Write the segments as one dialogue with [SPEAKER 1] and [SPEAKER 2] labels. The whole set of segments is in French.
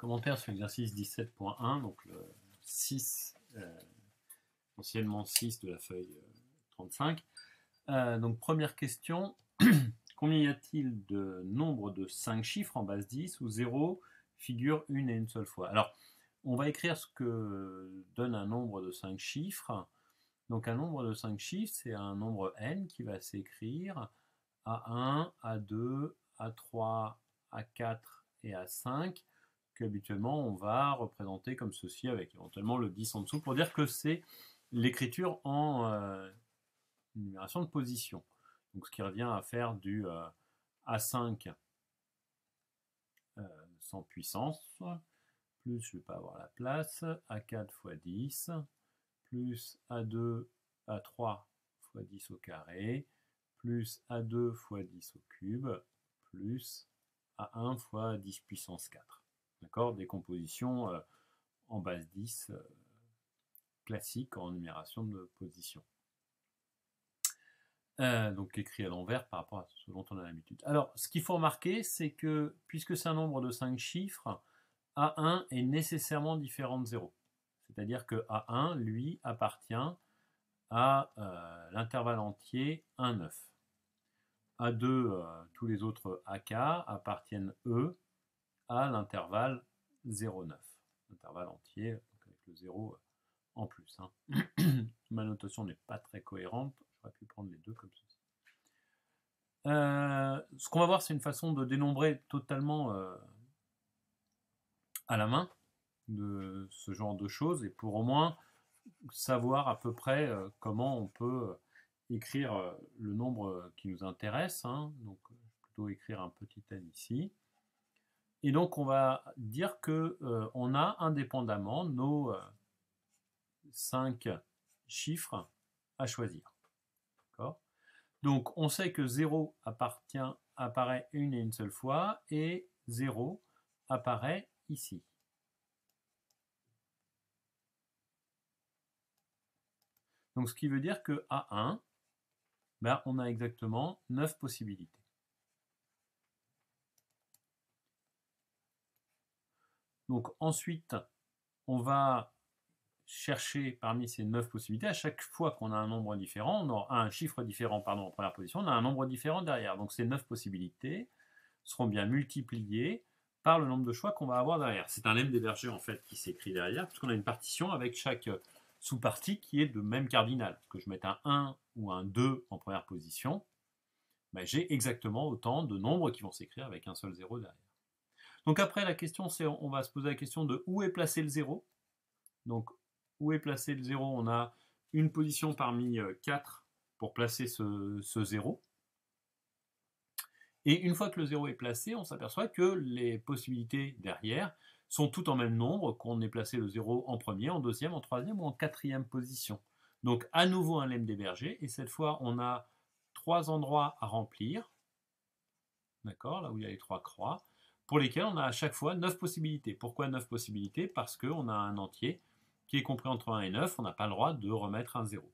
[SPEAKER 1] Commentaire sur l'exercice 17.1, donc le 6, essentiellement 6 de la feuille 35. Donc première question, combien y a-t-il de nombre de 5 chiffres en base 10 où 0 figure une et une seule fois? Alors, on va écrire ce que donne un nombre de 5 chiffres. Donc un nombre de 5 chiffres, c'est un nombre n qui va s'écrire A1, A2, A3, A4 et A5, qu'habituellement on va représenter comme ceci avec éventuellement le 10 en dessous pour dire que c'est l'écriture en numération de position. Donc ce qui revient à faire du A5 sans puissance, plus je ne vais pas avoir la place, A4 fois 10, plus A2, A3 fois 10 au carré, plus A2 fois 10 au cube, plus A1 fois 10 puissance 4. D'accord? Décomposition en base 10 classique en numération de position. Donc écrit à l'envers par rapport à ce dont on a l'habitude. Alors, ce qu'il faut remarquer, c'est que puisque c'est un nombre de 5 chiffres, A1 est nécessairement différent de 0. C'est-à-dire que A1, lui, appartient à l'intervalle entier 1, 9. A2, tous les autres AK appartiennent, eux, à l'intervalle 0, 9. L'intervalle entier, donc avec le 0 en plus. Hein. Ma notation n'est pas très cohérente, j'aurais pu prendre les deux comme ceci. Ce qu'on va voir, c'est une façon de dénombrer totalement à la main de ce genre de choses, et pour au moins savoir à peu près comment on peut écrire le nombre qui nous intéresse. Hein. Donc, plutôt écrire un petit n ici. Et donc, on va dire que on a indépendamment nos 5 chiffres à choisir. D'accord ? Donc, on sait que 0 apparaît une et une seule fois, et 0 apparaît ici. Donc, ce qui veut dire que A1, ben, on a exactement 9 possibilités. Donc, ensuite, on va chercher parmi ces 9 possibilités. À chaque fois qu'on a un nombre différent, on aura un chiffre différent en première position, on a un nombre différent derrière. Donc, ces 9 possibilités seront bien multipliées par le nombre de choix qu'on va avoir derrière. C'est un lemme des bergers en fait qui s'écrit derrière, puisqu'on a une partition avec chaque sous-partie qui est de même cardinal. Que je mette un 1 ou un 2 en première position, ben, j'ai exactement autant de nombres qui vont s'écrire avec un seul 0 derrière. Donc après, la question, c'est, on va se poser la question de où est placé le 0. Donc, où est placé le 0? On a une position parmi 4 pour placer ce 0. Et une fois que le 0 est placé, on s'aperçoit que les possibilités derrière sont toutes en même nombre, qu'on ait placé le 0 en premier, en deuxième, en troisième ou en quatrième position. Donc, à nouveau un lemme des bergers, et cette fois, on a 3 endroits à remplir, d'accord, là où il y a les 3 croix, pour lesquels on a à chaque fois 9 possibilités. Pourquoi 9 possibilités? Parce qu'on a un entier qui est compris entre 1 et 9, on n'a pas le droit de remettre un 0.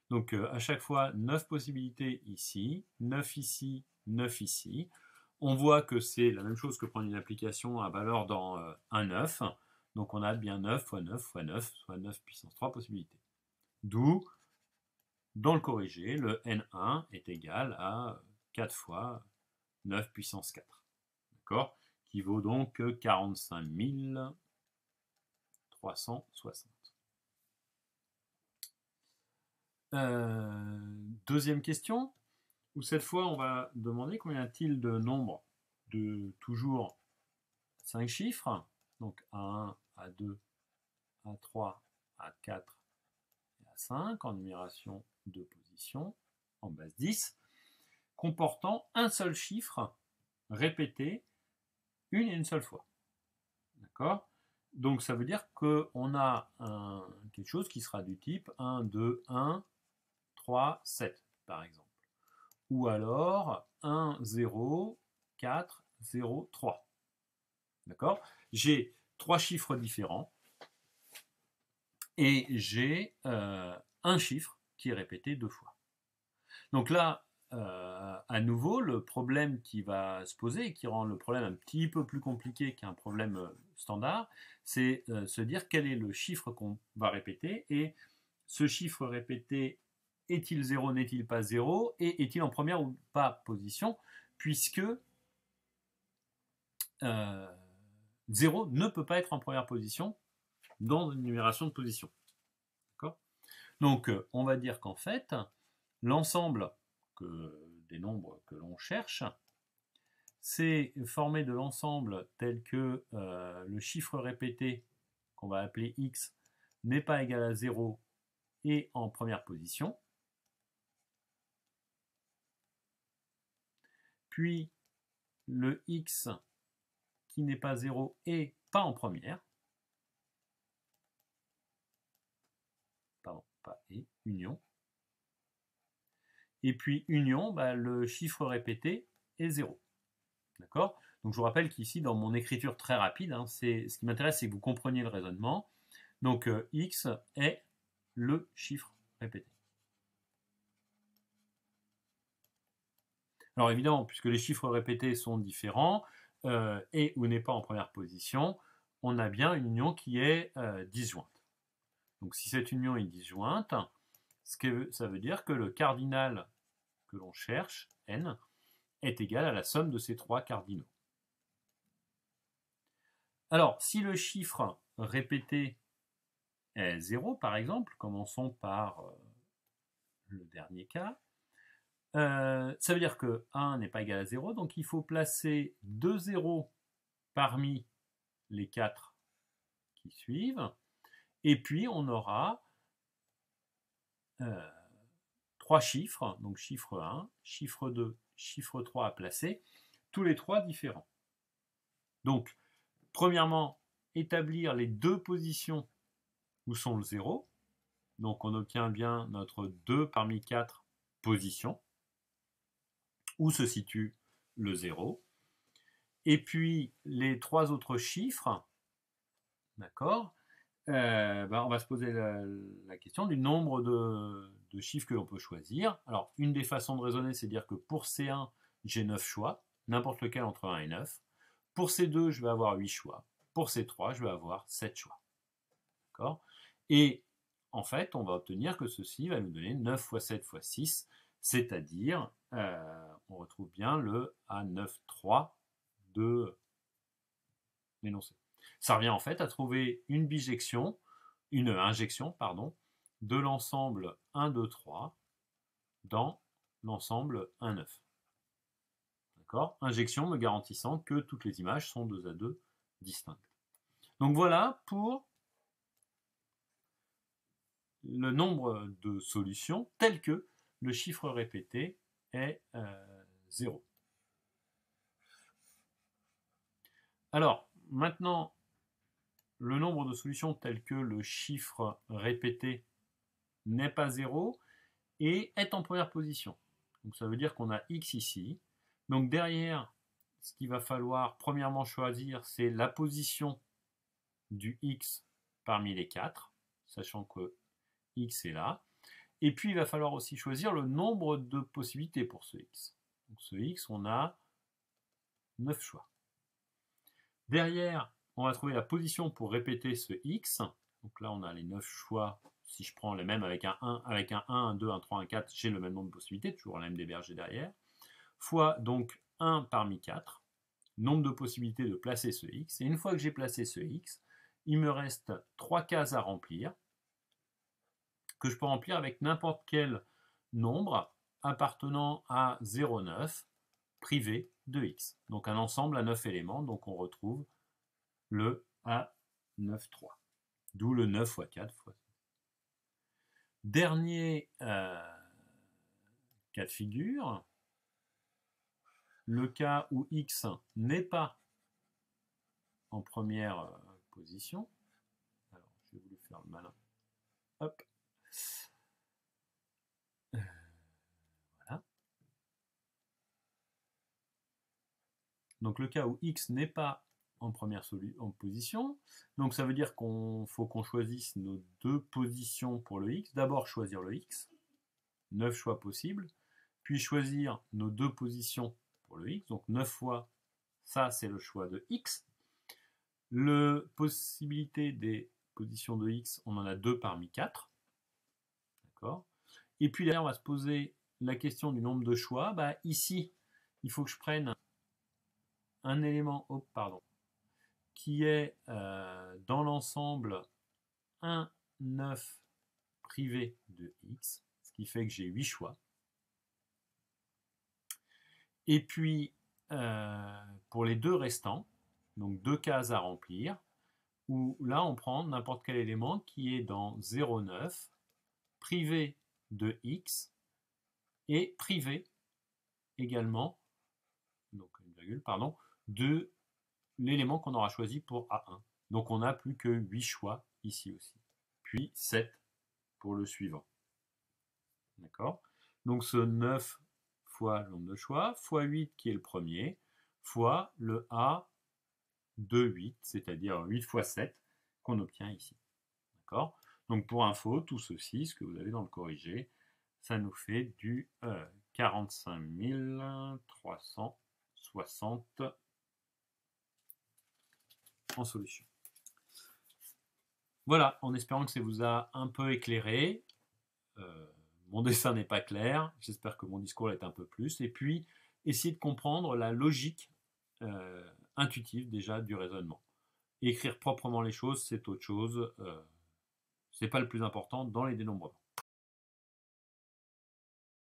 [SPEAKER 1] Donc à chaque fois, 9 possibilités ici, 9 ici, 9 ici. On voit que c'est la même chose que prendre une application à valeur dans un 9. Donc on a bien 9 fois 9 fois 9, soit 9 puissance 3 possibilités. D'où, dans le corrigé, le n1 est égal à 4 fois 9 puissance 4. D'accord? Qui vaut donc 45 360. Deuxième question, où cette fois on va demander combien y a-t-il de nombres de toujours 5 chiffres, donc A1, A2, A3, A4 et A5 en numération de position en base 10, comportant un seul chiffre répété une et une seule fois. D'accord? Donc ça veut dire qu'on a quelque chose qui sera du type 1, 2, 1, 3, 7 par exemple. Ou alors 1, 0, 4, 0, 3. D'accord? J'ai 3 chiffres différents et j'ai un chiffre qui est répété 2 fois. Donc là, à nouveau, le problème qui va se poser et qui rend le problème un petit peu plus compliqué qu'un problème standard, c'est se dire quel est le chiffre qu'on va répéter et ce chiffre répété, est-il 0, n'est-il pas 0 et est-il en première ou pas position, puisque 0 ne peut pas être en première position dans une numération de position. Donc, on va dire qu'en fait, l'ensemble des nombres que l'on cherche, c'est formé de l'ensemble tel que le chiffre répété, qu'on va appeler x, n'est pas égal à 0 et en première position. Puis, le x qui n'est pas 0 et pas en première. Pardon, pas et, union. Et puis, union, bah, le chiffre répété est 0. D'accord? Donc je vous rappelle qu'ici, dans mon écriture très rapide, hein, ce qui m'intéresse, c'est que vous compreniez le raisonnement. Donc x est le chiffre répété. Alors évidemment, puisque les chiffres répétés sont différents, et ou n'est pas en première position, on a bien une union qui est disjointe. Donc si cette union est disjointe, ça veut dire que le cardinal que l'on cherche, n, est égal à la somme de ces trois cardinaux. Alors, si le chiffre répété est 0, par exemple, commençons par le dernier cas, ça veut dire que 1 n'est pas égal à 0, donc il faut placer 2 zéros parmi les 4 qui suivent, et puis on aura 3 chiffres, donc chiffre 1, chiffre 2, chiffre 3 à placer, tous les 3 différents. Donc, premièrement, établir les deux positions où sont le 0. Donc, on obtient bien notre 2 parmi 4 positions, où se situe le 0. Et puis, les 3 autres chiffres, d'accord, on va se poser la question du nombre de chiffres que l'on peut choisir. Alors, une des façons de raisonner, c'est de dire que pour C1, j'ai 9 choix, n'importe lequel entre 1 et 9. Pour C2, je vais avoir 8 choix. Pour C3, je vais avoir 7 choix. D'accord? Et en fait, on va obtenir que ceci va nous donner 9 fois 7 fois 6, c'est-à-dire, on retrouve bien le A9,3 de l'énoncé. Ça revient en fait à trouver une injection, de l'ensemble 1, 2, 3 dans l'ensemble 1, 9. D'accord? Injection me garantissant que toutes les images sont 2 à 2 distinctes. Donc voilà pour le nombre de solutions tel que le chiffre répété est 0. Alors, maintenant, le nombre de solutions tel que le chiffre répété n'est pas 0 et est en première position. Donc ça veut dire qu'on a x ici. Donc derrière, ce qu'il va falloir premièrement choisir, c'est la position du x parmi les 4, sachant que x est là. Et puis il va falloir aussi choisir le nombre de possibilités pour ce x. Donc ce x, on a 9 choix. Derrière, on va trouver la position pour répéter ce x. Donc là, on a les 9 choix. Si je prends les mêmes avec un 1, avec un 1, un 2, un 3, un 4, j'ai le même nombre de possibilités, toujours la MD Berger derrière. Fois donc 1 parmi 4, nombre de possibilités de placer ce x. Et une fois que j'ai placé ce x, il me reste 3 cases à remplir, que je peux remplir avec n'importe quel nombre appartenant à 0,9 privé de x. Donc un ensemble à 9 éléments, donc on retrouve le A9,3. D'où le 9 fois 4 fois 6. Dernier cas de figure, le cas où x n'est pas en première position. Alors, je vais vous faire le malin. Hop. Voilà. Donc le cas où x n'est pas en première position. Donc ça veut dire qu'il faut qu'on choisisse nos deux positions pour le x. D'abord choisir le x. 9 choix possibles. puis choisir nos deux positions pour le x. Donc 9 fois, ça c'est le choix de x. Le possibilité des positions de x, on en a 2 parmi 4. D'accord. Et puis derrière, on va se poser la question du nombre de choix. Bah, ici, il faut que je prenne un élément qui est dans l'ensemble 1, 9 privé de x, ce qui fait que j'ai 8 choix. Et puis, pour les deux restants, donc 2 cases à remplir, où là, on prend n'importe quel élément qui est dans 0,9, privé de x, et privé également, donc une virgule, pardon, de l'élément qu'on aura choisi pour A1. Donc on n'a plus que 8 choix ici aussi. Puis 7 pour le suivant. D'accord? Donc ce 9 fois le nombre de choix, fois 8 qui est le premier, fois le A de 8, c'est-à-dire 8 fois 7 qu'on obtient ici. D'accord? Donc pour info, tout ceci, ce que vous avez dans le corrigé, ça nous fait du 45 360 en solution. Voilà, en espérant que ça vous a un peu éclairé. Mon dessin n'est pas clair, j'espère que mon discours l'est un peu plus. Et puis, essayez de comprendre la logique intuitive déjà du raisonnement. Écrire proprement les choses, c'est autre chose. C'est pas le plus important dans les dénombrements.